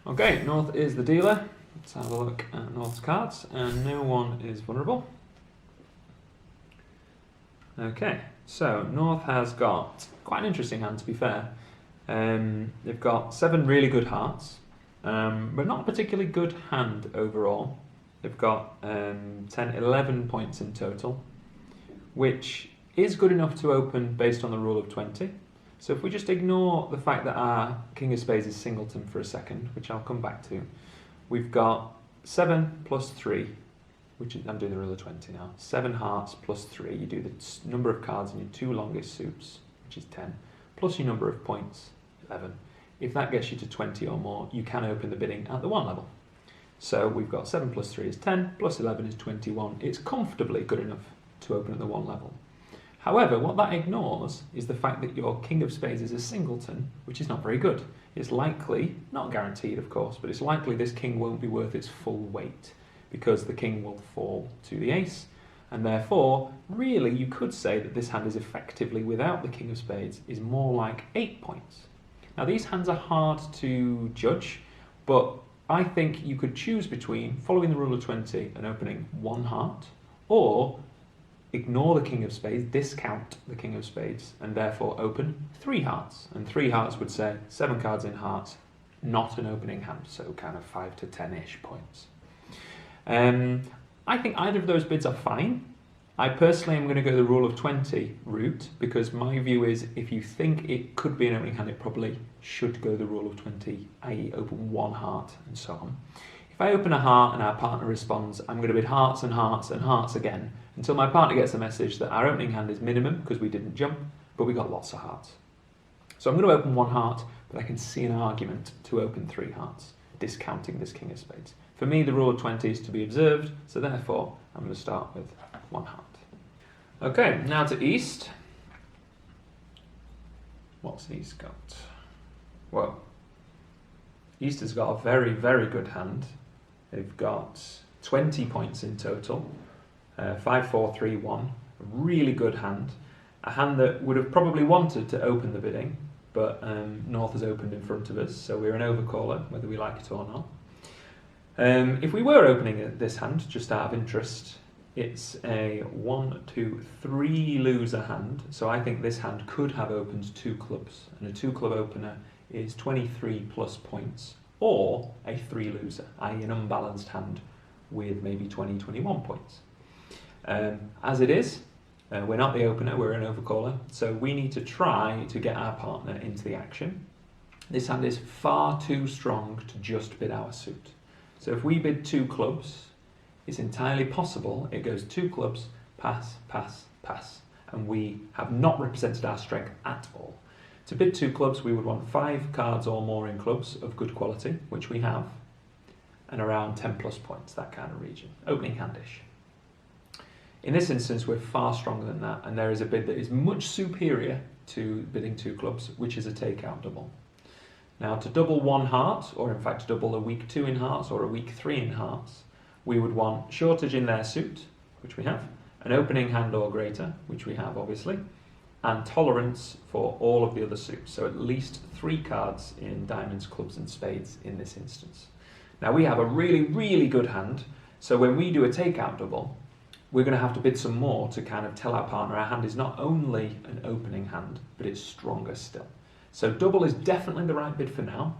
Okay, North is the dealer. Let's have a look at North's cards, and no one is vulnerable. Okay, so North has got quite an interesting hand, to be fair. They've got 7 really good hearts, but not a particularly good hand overall. They've got 11 points in total, which is good enough to open based on the rule of 20. So if we just ignore the fact that our King of Spades is singleton for a second, which I'll come back to, we've got 7 plus 3, which is, I'm doing the rule of 20 now, 7 hearts plus 3, you do the number of cards in your 2 longest suits, which is 10, plus your number of points, 11. If that gets you to 20 or more, you can open the bidding at the 1 level. So we've got 7 plus 3 is 10, plus 11 is 21. It's comfortably good enough to open at the 1 level. However, what that ignores is the fact that your King of Spades is a singleton, which is not very good. It's likely, not guaranteed of course, but it's likely this king won't be worth its full weight because the king will fall to the ace, and therefore, really you could say that this hand is effectively, without the King of Spades, is more like 8 points. Now these hands are hard to judge, but I think you could choose between following the rule of 20 and opening 1 heart, or ignore the King of Spades, discount the King of Spades, and therefore open 3 hearts. And 3 hearts would say 7 cards in hearts, not an opening hand, so kind of 5 to 10-ish points. I think either of those bids are fine. I personally am going to go the rule of 20 route, because my view is if you think it could be an opening hand, it probably should go the rule of 20, i.e. open 1 heart and so on. If I open a heart and our partner responds, I'm going to bid hearts and hearts and hearts again, until my partner gets the message that our opening hand is minimum because we didn't jump, but we got lots of hearts. So I'm going to open 1 heart, but I can see an argument to open 3 hearts, discounting this King of Spades. For me, the rule of 20 is to be observed, so therefore I'm going to start with 1 heart. Okay, now to East. What's East got? Well, East has got a very, very good hand. They've got 20 points in total. 5, 4, 3, 1. A really good hand. A hand that would have probably wanted to open the bidding, but North has opened in front of us, so we're an overcaller, whether we like it or not. If we were opening this hand, just out of interest, it's a 1, 2, 3 loser hand, so I think this hand could have opened 2 clubs, and a 2 club opener is 23 plus points, or a 3 loser, i.e. an unbalanced hand with maybe 20, 21 points. As it is, we're not the opener, we're an overcaller, so we need to try to get our partner into the action. This hand is far too strong to just bid our suit. So if we bid 2 clubs, it's entirely possible it goes 2 clubs, pass, pass, pass, and we have not represented our strength at all. To bid 2 clubs, we would want 5 cards or more in clubs of good quality, which we have, and around 10 plus points, that kind of region, opening handish. In this instance, we're far stronger than that, and there is a bid that is much superior to bidding 2 clubs, which is a takeout double. Now, to double 1 heart, or in fact double a weak 2 in hearts or a weak 3 in hearts, we would want shortage in their suit, which we have, an opening hand or greater, which we have obviously, and tolerance for all of the other suits, so at least 3 cards in diamonds, clubs and spades in this instance. Now we have a really, really good hand, so when we do a takeout double, we're going to have to bid some more to kind of tell our partner our hand is not only an opening hand, but it's stronger still. So double is definitely the right bid for now.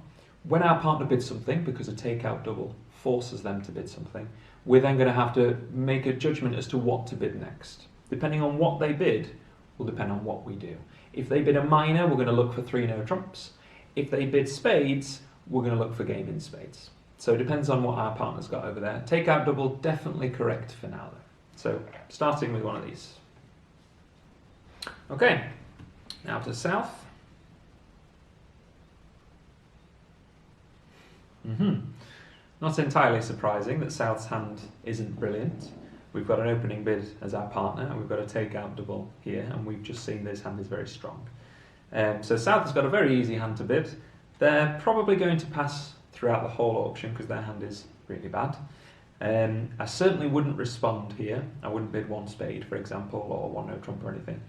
When our partner bids something, because a takeout double forces them to bid something, we're then going to have to make a judgment as to what to bid next. Depending on what they bid, will depend on what we do. If they bid a minor, we're going to look for 3 no trumps. If they bid spades, we're going to look for game in spades. So it depends on what our partner's got over there. Takeout double, definitely correct for now though. So starting with one of these. Okay, now to South. Not entirely surprising that South's hand isn't brilliant. We've got an opening bid as our partner, and we've got a takeout double here, and we've just seen this hand is very strong. So South has got a very easy hand to bid. They're probably going to pass throughout the whole auction because their hand is really bad. I certainly wouldn't respond here. I wouldn't bid 1 spade, for example, or 1 no trump or anything.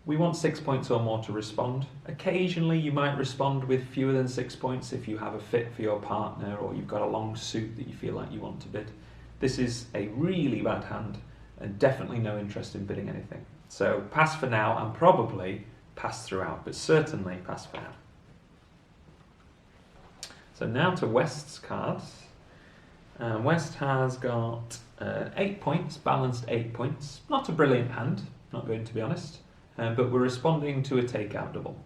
We want 6 points or more to respond. Occasionally you might respond with fewer than 6 points if you have a fit for your partner or you've got a long suit that you feel like you want to bid. This is a really bad hand and definitely no interest in bidding anything. So pass for now and probably pass throughout, but certainly pass for now. So now to West's cards. West has got 8 points, balanced 8 points. Not a brilliant hand, not going to be honest, but we're responding to a takeout double.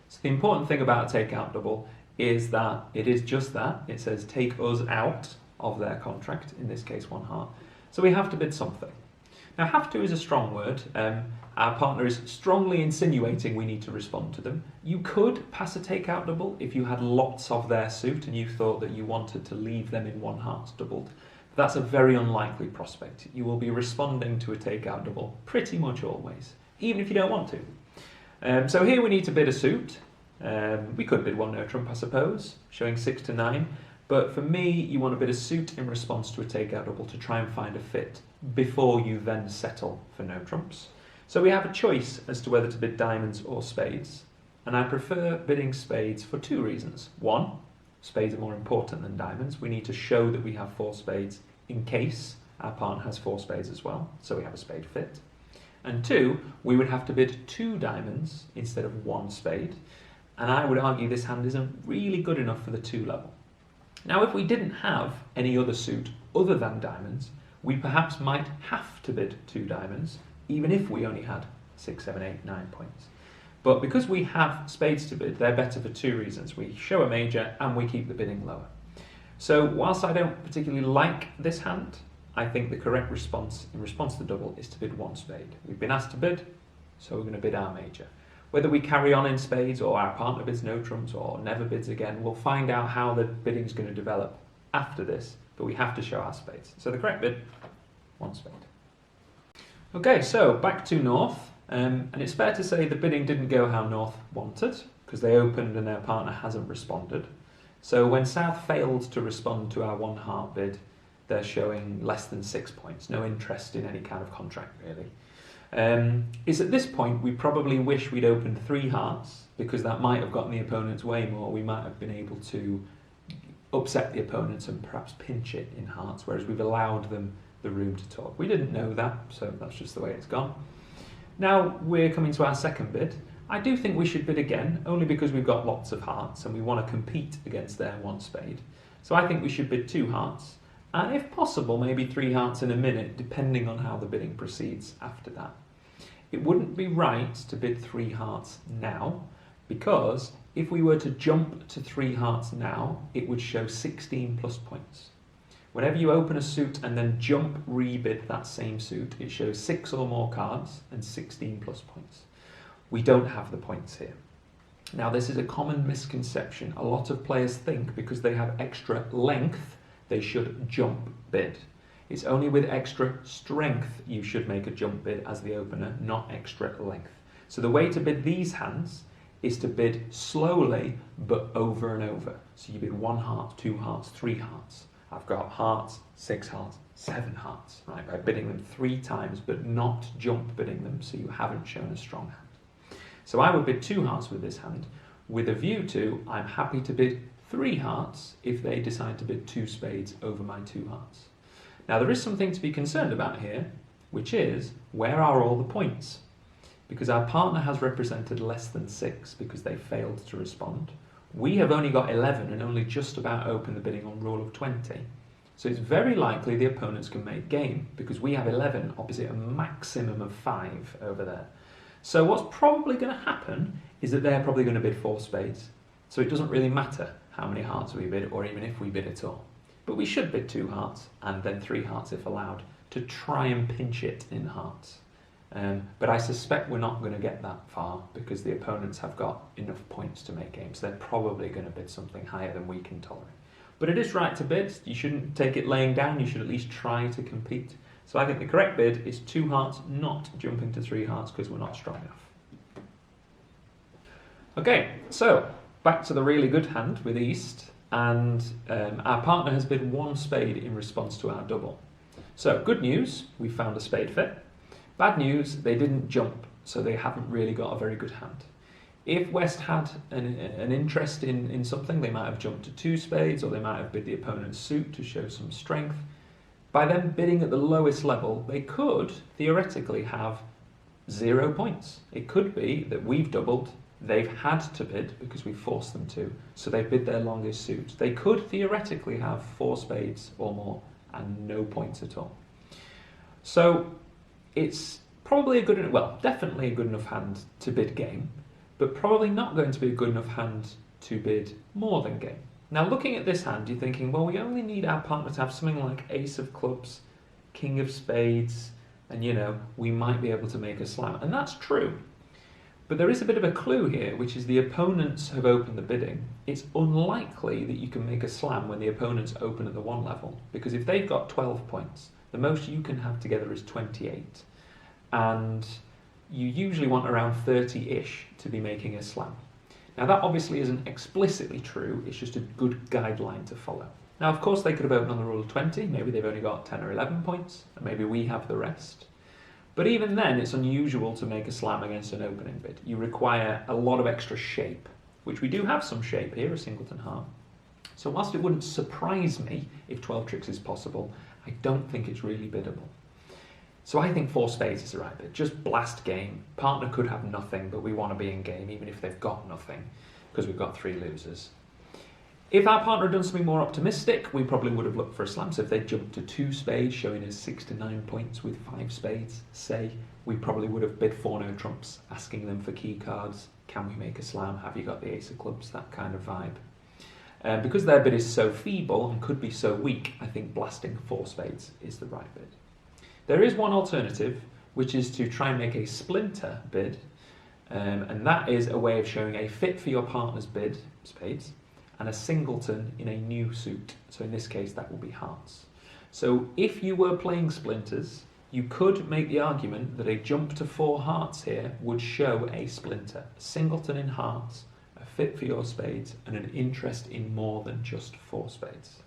So the important thing about a takeout double is that it is just that. It says take us out of their contract, in this case 1 heart. So we have to bid something. Now have to is a strong word. Our partner is strongly insinuating we need to respond to them. You could pass a takeout double if you had lots of their suit and you thought that you wanted to leave them in 1 heart doubled. That's a very unlikely prospect. You will be responding to a takeout double pretty much always, even if you don't want to. So here we need to bid a suit. We could bid 1 no trump, I suppose, showing 6 to 9. But for me, you want to bid a suit in response to a takeout double to try and find a fit before you then settle for no trumps. So we have a choice as to whether to bid diamonds or spades. And I prefer bidding spades for 2 reasons. 1, spades are more important than diamonds. We need to show that we have 4 spades in case our partner has 4 spades as well. So we have a spade fit. And 2, we would have to bid 2 diamonds instead of 1 spade. And I would argue this hand isn't really good enough for the 2 level. Now, if we didn't have any other suit other than diamonds, we perhaps might have to bid 2 diamonds, even if we only had 6, 7, 8, 9 points. But because we have spades to bid, they're better for 2 reasons. We show a major and we keep the bidding lower. So whilst I don't particularly like this hand, I think the correct response in response to the double is to bid 1 spade. We've been asked to bid, so we're going to bid our major. Whether we carry on in spades or our partner bids no trumps or never bids again, we'll find out how the bidding is going to develop after this, but we have to show our spades. So the correct bid, 1 spade. Okay, so back to North, and it's fair to say the bidding didn't go how North wanted, because they opened and their partner hasn't responded. So when South failed to respond to our 1 heart bid, they're showing less than 6 points, no interest in any kind of contract really. Is at this point we probably wish we'd opened 3 hearts, because that might have gotten the opponent's way more. We might have been able to upset the opponents and perhaps pinch it in hearts, whereas we've allowed them the room to talk. We didn't know that, so that's just the way it's gone. Now we're coming to our second bid. I do think we should bid again, only because we've got lots of hearts and we want to compete against their 1 spade. So I think we should bid 2 hearts. And if possible, maybe 3 hearts in a minute, depending on how the bidding proceeds after that. It wouldn't be right to bid 3 hearts now, because if we were to jump to 3 hearts now, it would show 16 plus points. Whenever you open a suit and then jump rebid that same suit, it shows 6 or more cards and 16 plus points. We don't have the points here. Now this is a common misconception. A lot of players think because they have extra length, they should jump bid. It's only with extra strength you should make a jump bid as the opener, not extra length. So the way to bid these hands is to bid slowly but over and over. So you bid 1 heart, 2 hearts, 3 hearts. I've got hearts, 6 hearts, 7 hearts, right? By bidding them 3 times but not jump bidding them, so you haven't shown a strong hand. So I would bid 2 hearts with this hand with a view to I'm happy to bid 3 hearts if they decide to bid 2 spades over my 2 hearts. Now there is something to be concerned about here, which is where are all the points? Because our partner has represented less than 6 because they failed to respond. We have only got 11 and only just about opened the bidding on rule of 20. So it's very likely the opponents can make game because we have 11 opposite a maximum of 5 over there. So what's probably going to happen is that they're probably going to bid 4 spades. So it doesn't really matter how many hearts we bid or even if we bid at all. But we should bid 2 hearts and then 3 hearts if allowed to try and pinch it in hearts. But I suspect we're not going to get that far because the opponents have got enough points to make game. So they're probably going to bid something higher than we can tolerate. But it is right to bid. You shouldn't take it laying down. You should at least try to compete. So I think the correct bid is 2 hearts, not jumping to 3 hearts because we're not strong enough. Okay, so back to the really good hand with East. And our partner has bid 1 spade in response to our double. So good news, we found a spade fit. Bad news, they didn't jump so they haven't really got a very good hand. If West had an interest in something, they might have jumped to 2 spades, or they might have bid the opponent's suit to show some strength. By them bidding at the lowest level, they could theoretically have 0 points. It could be that we've doubled, they've had to bid because we forced them to, so they bid their longest suit. They could theoretically have 4 spades or more and no points at all. So it's probably definitely a good enough hand to bid game, but probably not going to be a good enough hand to bid more than game. Now, looking at this hand, you're thinking, well, we only need our partner to have something like ace of clubs, king of spades, and, we might be able to make a slam. And that's true. But there is a bit of a clue here, which is the opponents have opened the bidding. It's unlikely that you can make a slam when the opponents open at the 1 level, because if they've got 12 points, the most you can have together is 28. And you usually want around 30-ish to be making a slam. Now, that obviously isn't explicitly true, it's just a good guideline to follow. Now, of course, they could have opened on the rule of 20, maybe they've only got 10 or 11 points, and maybe we have the rest. But even then, it's unusual to make a slam against an opening bid. You require a lot of extra shape, which we do have some shape here, a singleton heart. So whilst it wouldn't surprise me if 12 tricks is possible, I don't think it's really biddable. So I think 4 spades is the right bid. Just blast game. Partner could have nothing, but we want to be in game even if they've got nothing, because we've got 3 losers. If our partner had done something more optimistic, we probably would have looked for a slam. So if they jumped to 2 spades, showing us 6 to 9 points with 5 spades, say, we probably would have bid 4 no trumps, asking them for key cards. Can we make a slam? Have you got the ace of clubs? That kind of vibe. Because their bid is so feeble and could be so weak, I think blasting 4 spades is the right bid. There is one alternative, which is to try and make a splinter bid, and that is a way of showing a fit for your partner's bid, spades, and a singleton in a new suit. So in this case, that will be hearts. So if you were playing splinters, you could make the argument that a jump to 4 hearts here would show a splinter, a singleton in hearts, a fit for your spades, and an interest in more than just 4 spades.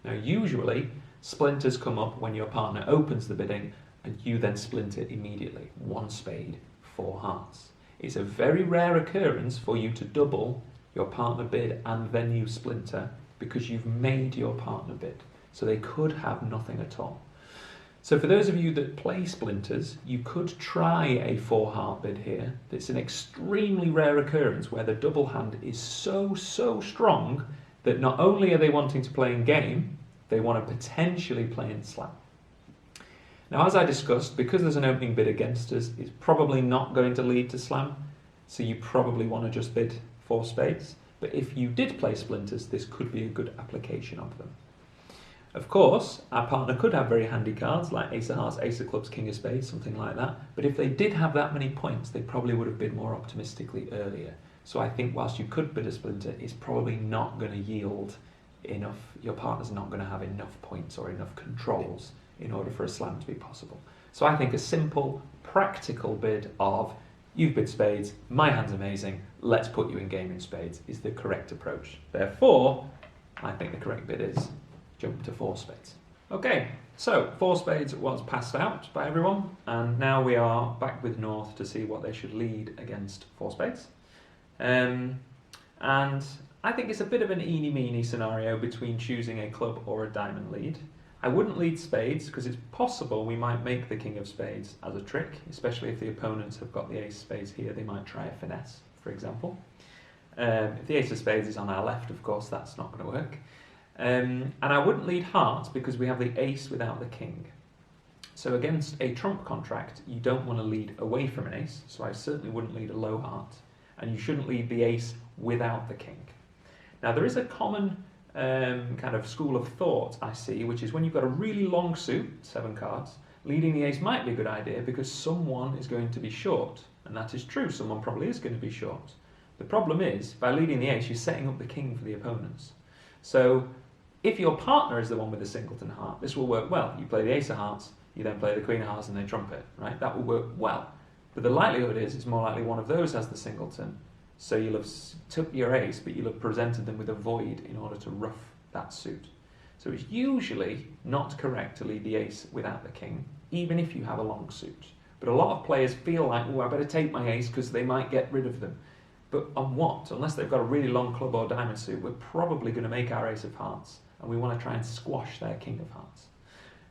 Now, usually, splinters come up when your partner opens the bidding and you then splinter immediately. 1 spade, 4 hearts. It's a very rare occurrence for you to double your partner bid and then you splinter because you've made your partner bid. So they could have nothing at all. So for those of you that play splinters, you could try a 4 heart bid here. It's an extremely rare occurrence where the double hand is so strong that not only are they wanting to play in game, they want to potentially play in slam. Now, as I discussed, because there's an opening bid against us, it's probably not going to lead to slam, so you probably want to just bid 4 spades. But if you did play splinters, this could be a good application of them. Of course, our partner could have very handy cards like ace of hearts, ace of clubs, king of spades, something like that. But if they did have that many points, they probably would have bid more optimistically earlier. So I think whilst you could bid a splinter, it's probably not going to yield enough. Your partner's not going to have enough points or enough controls in order for a slam to be possible. So I think a simple, practical bid of, you've bid spades, my hand's amazing, let's put you in game in spades, is the correct approach. Therefore, I think the correct bid is jump to 4 spades. Okay, so 4 spades was passed out by everyone, and now we are back with North to see what they should lead against 4 spades. And I think it's a bit of an eeny-meeny scenario between choosing a club or a diamond lead. I wouldn't lead spades because it's possible we might make the king of spades as a trick, especially if the opponents have got the ace of spades here. They might try a finesse, for example. If the ace of spades is on our left, of course, that's not going to work. And I wouldn't lead hearts because we have the ace without the king. So against a trump contract, you don't want to lead away from an ace, so I certainly wouldn't lead a low heart. And you shouldn't lead the ace without the king. Now, there is a common kind of school of thought I see, which is when you've got a really long suit, 7 cards, leading the ace might be a good idea because someone is going to be short. And that is true, someone probably is going to be short. The problem is, by leading the ace, you're setting up the king for the opponents. So, if your partner is the one with the singleton heart, this will work well. You play the ace of hearts, you then play the queen of hearts and they trump it, right? That will work well. But the likelihood is, it's more likely one of those has the singleton. So you'll have took your ace, but you'll have presented them with a void in order to ruff that suit. So it's usually not correct to lead the ace without the king, even if you have a long suit. But a lot of players feel like, oh, I better take my ace because they might get rid of them. But on what? Unless they've got a really long club or diamond suit, we're probably going to make our ace of hearts, and we want to try and squash their king of hearts.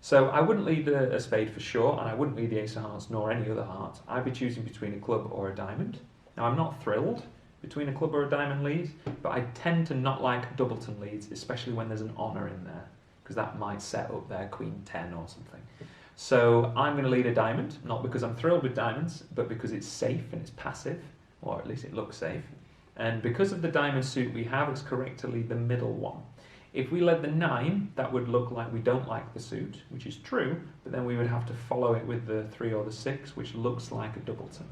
So I wouldn't lead a spade for sure, and I wouldn't lead the ace of hearts nor any other heart. I'd be choosing between a club or a diamond. Now, I'm not thrilled between a club or a diamond lead, but I tend to not like doubleton leads, especially when there's an honour in there, because that might set up their queen 10 or something. So I'm going to lead a diamond, not because I'm thrilled with diamonds, but because it's safe and it's passive, or at least it looks safe. And because of the diamond suit we have, it's correct to lead the middle one. If we led the 9, that would look like we don't like the suit, which is true, but then we would have to follow it with the 3 or the 6, which looks like a doubleton.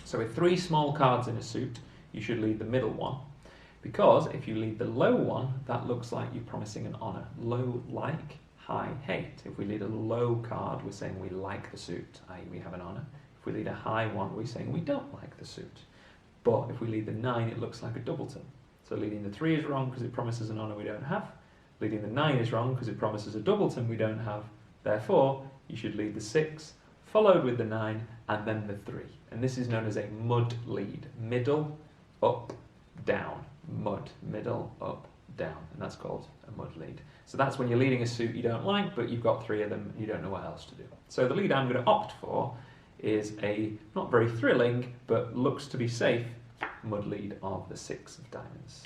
So with 3 small cards in a suit, you should lead the middle one, because if you lead the low one, that looks like you're promising an honour. Low like, high hate. If we lead a low card, we're saying we like the suit, i.e. we have an honour. If we lead a high one, we're saying we don't like the suit. But if we lead the 9, it looks like a doubleton. So leading the 3 is wrong because it promises an honour we don't have. Leading the 9 is wrong because it promises a doubleton we don't have. Therefore, you should lead the 6, followed with the 9, and then the 3. And this is known as a mud lead. Middle, up, down. Mud, middle, up, down. And that's called a mud lead. So that's when you're leading a suit you don't like, but you've got 3 of them and you don't know what else to do. So the lead I'm going to opt for is a not very thrilling, but looks to be safe, mud lead of the 6 of diamonds.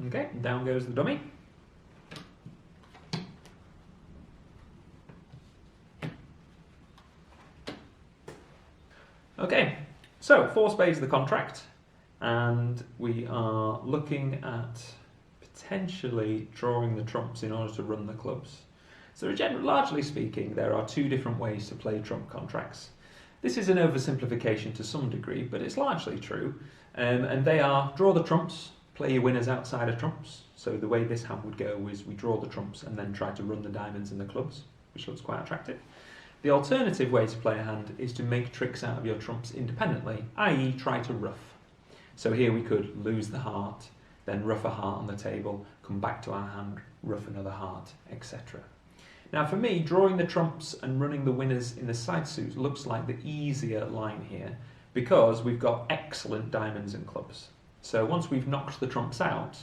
Okay, down goes the dummy. Okay, so 4 spades of the contract, and we are looking at potentially drawing the trumps in order to run the clubs. So largely speaking, there are 2 different ways to play trump contracts. This is an oversimplification to some degree, but it's largely true. And they are draw the trumps, play your winners outside of trumps. So the way this hand would go is we draw the trumps and then try to run the diamonds and the clubs, which looks quite attractive. The alternative way to play a hand is to make tricks out of your trumps independently, i.e. try to ruff. So here we could lose the heart, then ruff a heart on the table, come back to our hand, ruff another heart, etc. Now for me, drawing the trumps and running the winners in the side suit looks like the easier line here because we've got excellent diamonds and clubs. So once we've knocked the trumps out,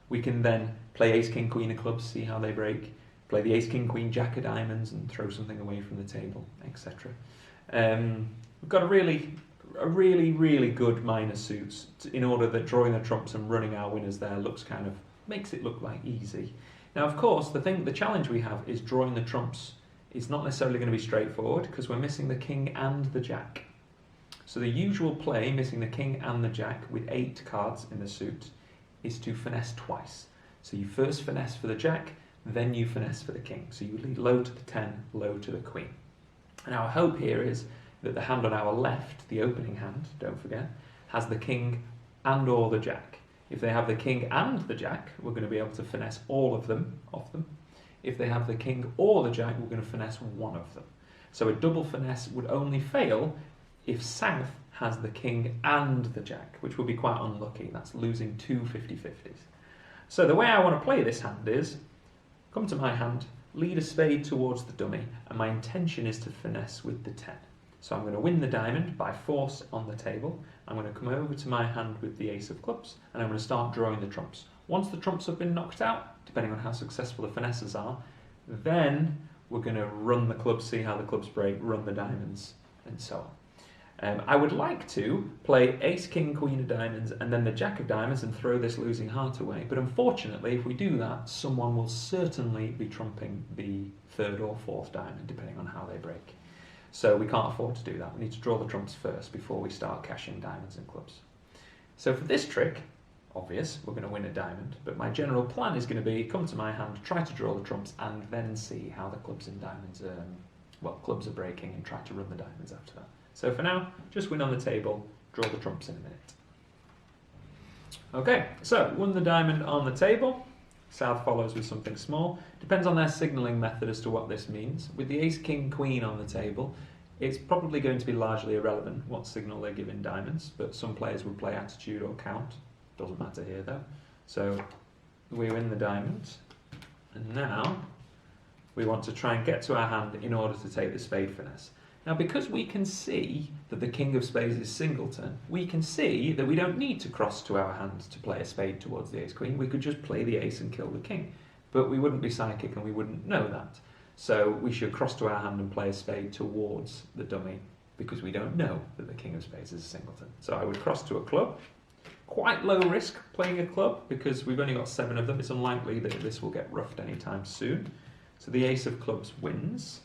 we can then play ace, king, queen of clubs, see how they break, play the ace, king, queen, jack of diamonds and throw something away from the table, etc. We've got a really good minor suits in order that drawing the trumps and running our winners there makes it look like easy. Now, of course, the challenge we have is drawing the trumps is not necessarily going to be straightforward because we're missing the king and the jack. So the usual play, missing the king and the jack with 8 cards in the suit, is to finesse twice. So you first finesse for the jack, then you finesse for the king. So you lead low to the 10, low to the queen. And our hope here is that the hand on our left, the opening hand, don't forget, has the king and or the jack. If they have the king and the jack, we're going to be able to finesse all of them off them. If they have the king or the jack, we're going to finesse one of them. So a double finesse would only fail if South has the king and the jack, which will be quite unlucky. That's losing 2 50-50s. So the way I want to play this hand is, come to my hand, lead a spade towards the dummy, and my intention is to finesse with the 10. So I'm going to win the diamond by force on the table. I'm going to come over to my hand with the ace of clubs, and I'm going to start drawing the trumps. Once the trumps have been knocked out, depending on how successful the finesses are, then we're going to run the clubs, see how the clubs break, run the diamonds, and so on. I would like to play ace, king, queen of diamonds, and then the jack of diamonds and throw this losing heart away. But unfortunately, if we do that, someone will certainly be trumping the 3rd or 4th diamond, depending on how they break. So we can't afford to do that. We need to draw the trumps first before we start cashing diamonds and clubs. So for this trick, obvious, we're going to win a diamond, but my general plan is going to be come to my hand, try to draw the trumps, and then see how the clubs and diamonds, clubs are breaking, and try to run the diamonds after that. So for now, just win on the table, draw the trumps in a minute. Okay, so won the diamond on the table. South follows with something small. Depends on their signalling method as to what this means. With the ace, king, queen on the table, it's probably going to be largely irrelevant what signal they give in diamonds, but some players would play attitude or count. Doesn't matter here though. So we win the diamond, and now we want to try and get to our hand in order to take the spade finesse. Now, because we can see that the king of spades is singleton, we can see that we don't need to cross to our hand to play a spade towards the ace-queen. We could just play the ace and kill the king. But we wouldn't be psychic and we wouldn't know that. So we should cross to our hand and play a spade towards the dummy because we don't know that the king of spades is a singleton. So I would cross to a club. Quite low risk playing a club because we've only got 7 of them. It's unlikely that this will get roughed anytime soon. So the ace of clubs wins.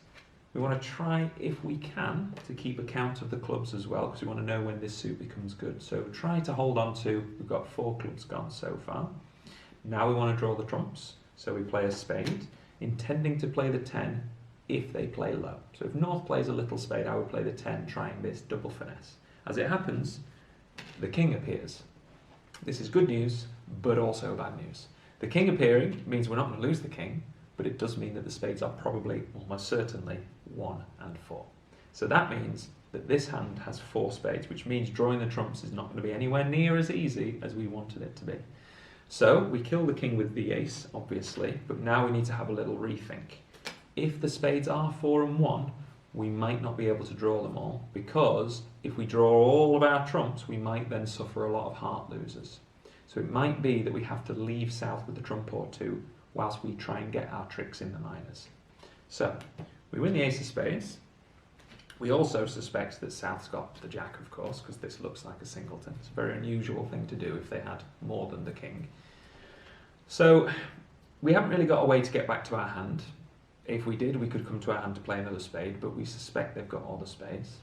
We want to try, if we can, to keep account of the clubs as well, because we want to know when this suit becomes good. So try to hold on to, we've got 4 clubs gone so far. Now we want to draw the trumps. So we play a spade, intending to play the 10 if they play low. So if North plays a little spade, I would play the 10, trying this double finesse. As it happens, the king appears. This is good news, but also bad news. The king appearing means we're not going to lose the king, but it does mean that the spades are probably, almost certainly, 1 and 4. So that means that this hand has 4 spades, which means drawing the trumps is not going to be anywhere near as easy as we wanted it to be. So we kill the king with the ace, obviously, but now we need to have a little rethink. If the spades are 4 and 1, we might not be able to draw them all, because if we draw all of our trumps, we might then suffer a lot of heart losers. So it might be that we have to leave south with a trump or 2, whilst we try and get our tricks in the minors. So, we win the ace of spades. We also suspect that South's got the jack, of course, because this looks like a singleton. It's a very unusual thing to do if they had more than the king. So, we haven't really got a way to get back to our hand. If we did, we could come to our hand to play another spade, but we suspect they've got all the spades.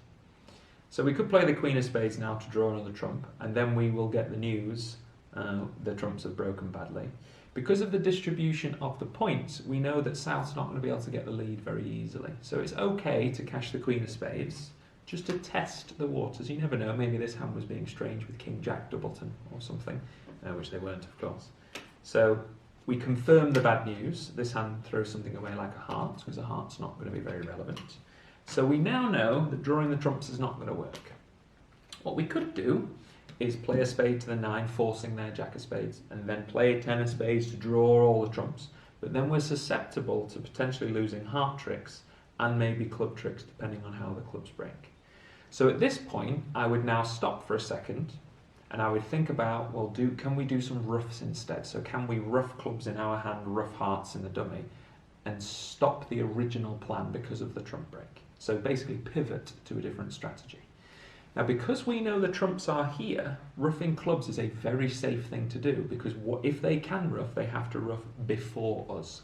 So we could play the queen of spades now to draw another trump, and then we will get the news, the trumps have broken badly. Because of the distribution of the points, we know that South's not going to be able to get the lead very easily. So it's okay to cash the queen of spades, just to test the waters. You never know, maybe this hand was being strange with king jack doubleton or something, which they weren't, of course. So we confirm the bad news. This hand throws something away like a heart, because a heart's not going to be very relevant. So we now know that drawing the trumps is not going to work. What we could do is play a spade to the 9, forcing their jack of spades, and then play a 10 of spades to draw all the trumps. But then we're susceptible to potentially losing heart tricks and maybe club tricks, depending on how the clubs break. So at this point, I would now stop for a second, and I would think about, well, can we do some roughs instead? So can we rough clubs in our hand, rough hearts in the dummy, and stop the original plan because of the trump break? So basically pivot to a different strategy. Now, because we know the trumps are here, roughing clubs is a very safe thing to do, because if they can rough, they have to rough before us.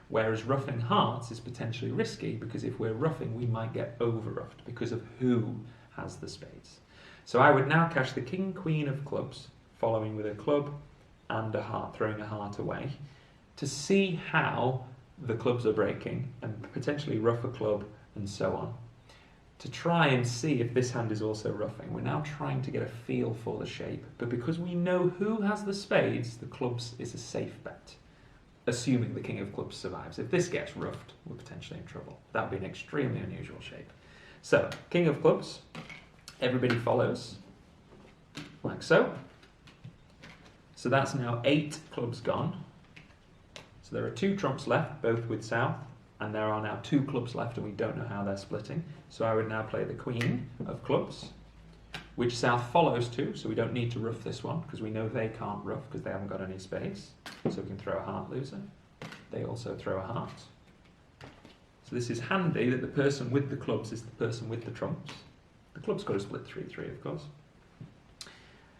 Whereas roughing hearts is potentially risky, because if we're roughing, we might get over-roughed because of who has the spades. So I would now cash the king, queen of clubs, following with a club and a heart, throwing a heart away, to see how the clubs are breaking, and potentially rough a club, and so on, to try and see if this hand is also roughing. We're now trying to get a feel for the shape, but because we know who has the spades, the clubs is a safe bet, assuming the king of clubs survives. If this gets roughed, we're potentially in trouble. That would be an extremely unusual shape. So, king of clubs, everybody follows, like so. So that's now 8 clubs gone. So there are 2 trumps left, both with South, and there are now 2 clubs left, and we don't know how they're splitting. So I would now play the queen of clubs, which South follows to, so we don't need to rough this one, because we know they can't rough because they haven't got any spades. So we can throw a heart loser. They also throw a heart. So this is handy that the person with the clubs is the person with the trumps. The club's got to split 3-3, of course.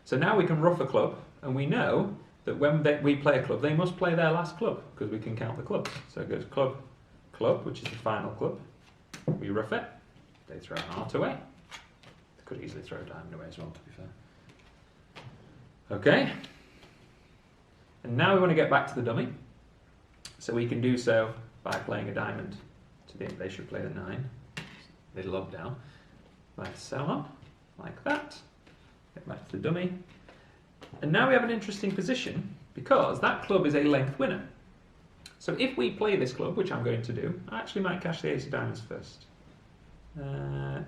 So now we can rough a club, and we know that when we play a club, they must play their last club, because we can count the clubs. So it goes club, club, which is the final club. We rough it. They throw a heart away. They could easily throw a diamond away as well, to be fair. Okay. And now we want to get back to the dummy. So we can do so by playing a diamond. They should play the 9. They lob down. Like so on. Like that. Get back to the dummy. And now we have an interesting position, because that club is a length winner. So if we play this club, which I'm going to do, I actually might cash the ace of diamonds first.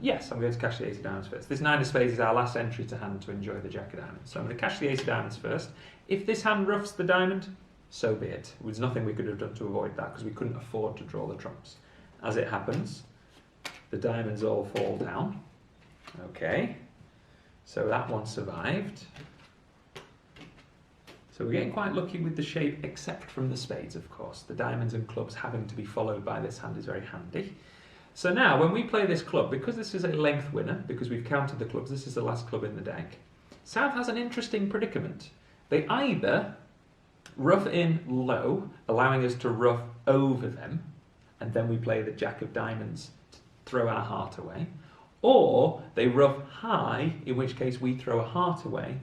Yes, I'm going to cash the ace of diamonds first. This 9 of spades is our last entry to hand to enjoy the jack of diamonds. So I'm going to cash the ace of diamonds first. If this hand roughs the diamond, so be it. There was nothing we could have done to avoid that, because we couldn't afford to draw the trumps. As it happens, the diamonds all fall down. Okay, so that one survived. So we're getting quite lucky with the shape, except from the spades, of course. The diamonds and clubs having to be followed by this hand is very handy. So now, when we play this club, because this is a length winner, because we've counted the clubs, this is the last club in the deck, South has an interesting predicament. They either ruff in low, allowing us to ruff over them, and then we play the Jack of Diamonds to throw our heart away, or they ruff high, in which case we throw a heart away,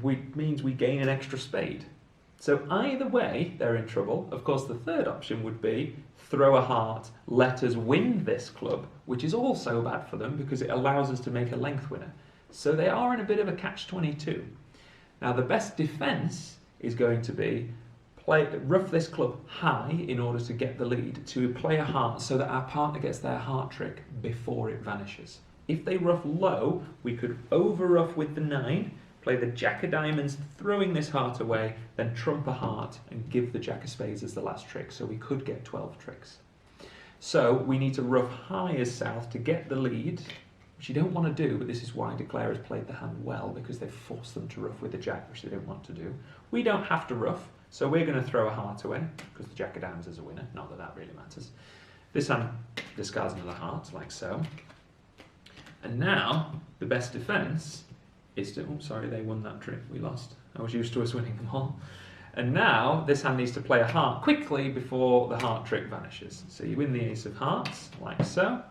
which means we gain an extra spade. So either way, they're in trouble. Of course, the third option would be throw a heart, let us win this club, which is also bad for them because it allows us to make a length winner. So they are in a bit of a catch-22. Now, the best defence is going to be ruff this club high in order to get the lead, to play a heart so that our partner gets their heart trick before it vanishes. If they ruff low, we could over-ruff with the 9, play the Jack of Diamonds, throwing this heart away, then trump a heart and give the Jack of Spades as the last trick, so we could get 12 tricks. So we need to ruff high as South to get the lead, which you don't want to do, but this is why Declare has played the hand well, because they've forced them to ruff with the Jack, which they don't want to do. We don't have to ruff, so we're going to throw a heart away, because the Jack of Diamonds is a winner, not that that really matters. This hand discards another heart, like so. And now, the best defence is to, oh sorry, they won that trick, we lost. I was used to us winning them all. And now, this hand needs to play a heart quickly before the heart trick vanishes. So you win the Ace of Hearts, like so.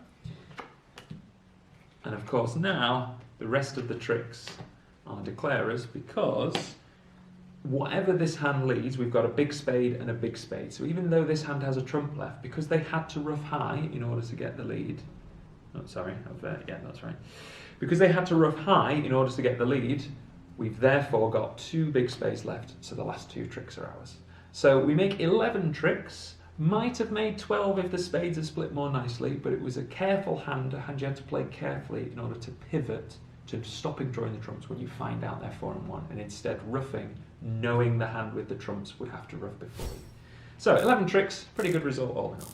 And of course now, the rest of the tricks are declarers, because whatever this hand leads, we've got a big spade and a big spade. So even though this hand has a trump left, because they had to ruff high in order to get the lead, oh sorry, yeah, that's right. Because they had to ruff high in order to get the lead, we've therefore got 2 big spades left, so the last 2 tricks are ours. So we make 11 tricks, might have made 12 if the spades had split more nicely, but it was a careful hand, a hand you had to play carefully in order to pivot, to stopping drawing the trumps when you find out they're 4 and 1, and instead ruffing, knowing the hand with the trumps would have to ruff before you. So 11 tricks, pretty good result all in all.